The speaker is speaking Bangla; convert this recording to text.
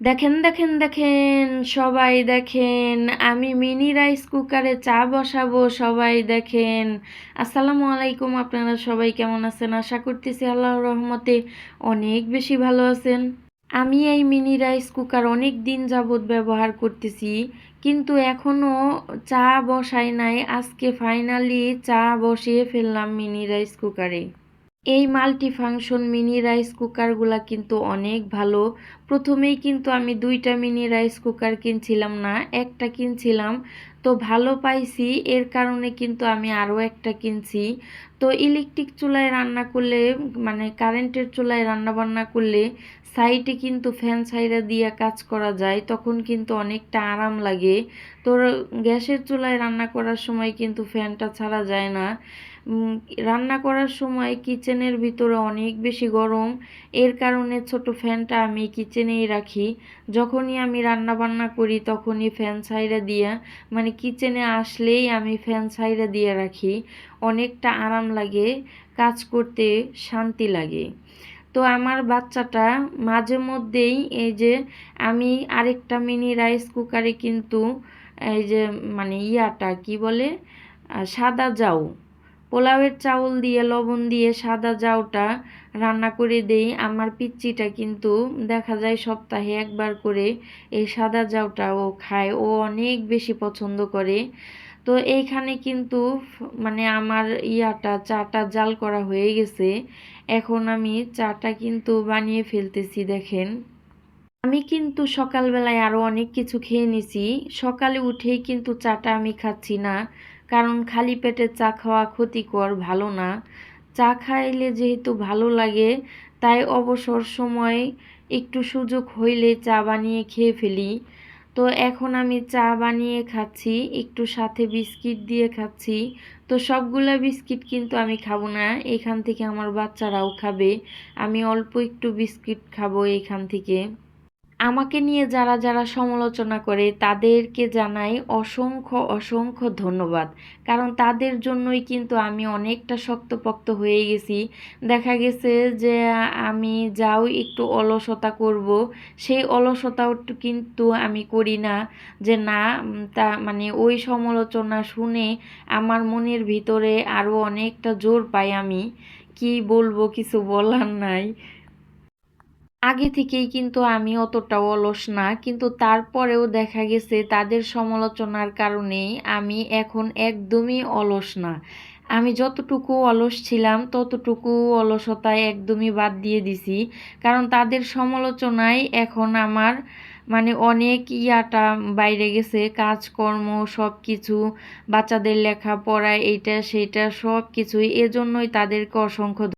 দেখেন দেখেন দেখেন সবাই দেখেন, আমি মিনি রাইস কুকারে চা বসাবো। সবাই দেখেন। আসসালামু আলাইকুম, আপনারা সবাই কেমন আছেন? আশা করতেছি আল্লাহর রহমতে অনেক বেশি ভালো আছেন। আমি এই মিনি রাইস কুকার অনেক দিন যাবৎ ব্যবহার করতেছি, কিন্তু এখনো চা বসাই নাই। আজকে ফাইনালি চা বসিয়ে ফেললাম মিনি রাইস কুকারে। এই মাল্টি ফাংশন মিনি রাইস কুকারগুলা কিন্তু অনেক ভালো। প্রথমেই কিন্তু আমি 2টা মিনি রাইস কুকার কিনছিলাম না, একটা কিনছিলাম। তো ভালো পাইছি, এর কারণে কিন্তু আমি আরও একটা কিনছি। তো ইলেকট্রিক চুলায় রান্না করলে, মানে কারেন্টের চুলায় রান্না বান্না করলে সাইডে কিন্তু ফ্যান ছাইরা দিয়ে কাজ করা যায়, তখন কিন্তু অনেকটা আরাম লাগে। তো গ্যাসের চুলায় রান্না করার সময় কিন্তু ফ্যানটা ছাড়া যায় না। রান্না করার সময় কিচেনের ভিতরে অনেক বেশি গরম, এর কারণে ছোট ফ্যানটা আমি কিচেনেই রাখি। যখনই আমি রান্না বান্না করি তখনই ফ্যান ছাইরা দিয়া, মানে কিচেনে আসলেই আমি ফ্যান ছাইরা দিয়ে রাখি। অনেকটা আরাম লাগে, কাজ করতে শান্তি লাগে। তো আমার বাচ্চাটা মাঝে মধ্যেই এই যে আমি আরেকটা মিনি রাইস কুকারে কিন্তু এই যে মানে ইয়াটা কি বলে, সাদা জাউ, পোলাওয়ের চাউল দিয়ে লবণ দিয়ে সাদা জাউটা রান্না করে দেই। আমার পিচ্চিটা কিন্তু দেখা যায় সপ্তাহে একবার করে এই সাদা জাউটা ও খায়, ও অনেক বেশি পছন্দ করে। তো এইখানে কিন্তু মানে আমার চাটা জাল করা হয়ে গেছে। এখন আমি চাটা কিন্তু বানিয়ে ফেলতেছি দেখেন। আমি কিন্তু সকালবেলায় আরও অনেক কিছু খেয়ে নিছি। সকালে উঠেই কিন্তু চাটা আমি খাচ্ছি না, কারণ খালি পেটে চা খাওয়া ক্ষতিকর, ভালো না। চা খাইলে যেহেতু ভালো লাগে, তাই অবসর সময় একটু সুযোগ হইলে চা বানিয়ে খেয়ে ফেলি। তো এখন আমি চা বানিয়ে খাচ্ছি, একটু সাথে বিস্কিট দিয়ে খাচ্ছি। তো সবগুলা বিস্কিট কিন্তু আমি খাবো না, এখান থেকে আমার বাচ্চারাও খাবে। আমি অল্প একটু বিস্কিট খাবো এখান থেকে। আমাকে নিয়ে যারা যারা সমালোচনা করে তাদেরকে জানাই অসংখ্য অসংখ্য ধন্যবাদ, কারণ তাদের জন্যই কিন্তু আমি অনেকটা শক্তপোক্ত হয়ে গেছি। দেখা গেছে যে আমি যাও একটু অলসতা করব, সেই অলসতাও কিন্তু আমি করি না। যে না, তা মানে ওই সমালোচনা শুনে আমার মনের ভিতরে আরও অনেকটা জোর পাই আমি। কি বলবো, কিছু বলার নাই। আগে থেকেই কিন্তু আমি অতটাও অলস না, কিন্তু তারপরেও দেখা গেছে তাদের সমালোচনার কারণেই আমি এখন একদমই অলস না। আমি যতটুকু অলস ছিলাম ততটুকু অলসতায় একদমই বাদ দিয়ে দিছি, কারণ তাদের সমালোচনায় এখন আমার মানে অনেক বাইরে গেছে, কাজকর্ম সব কিছু, বাচ্চাদের লেখাপড়া এইটা সেইটা সব কিছুই। এজন্যই তাদেরকে অসংখ্য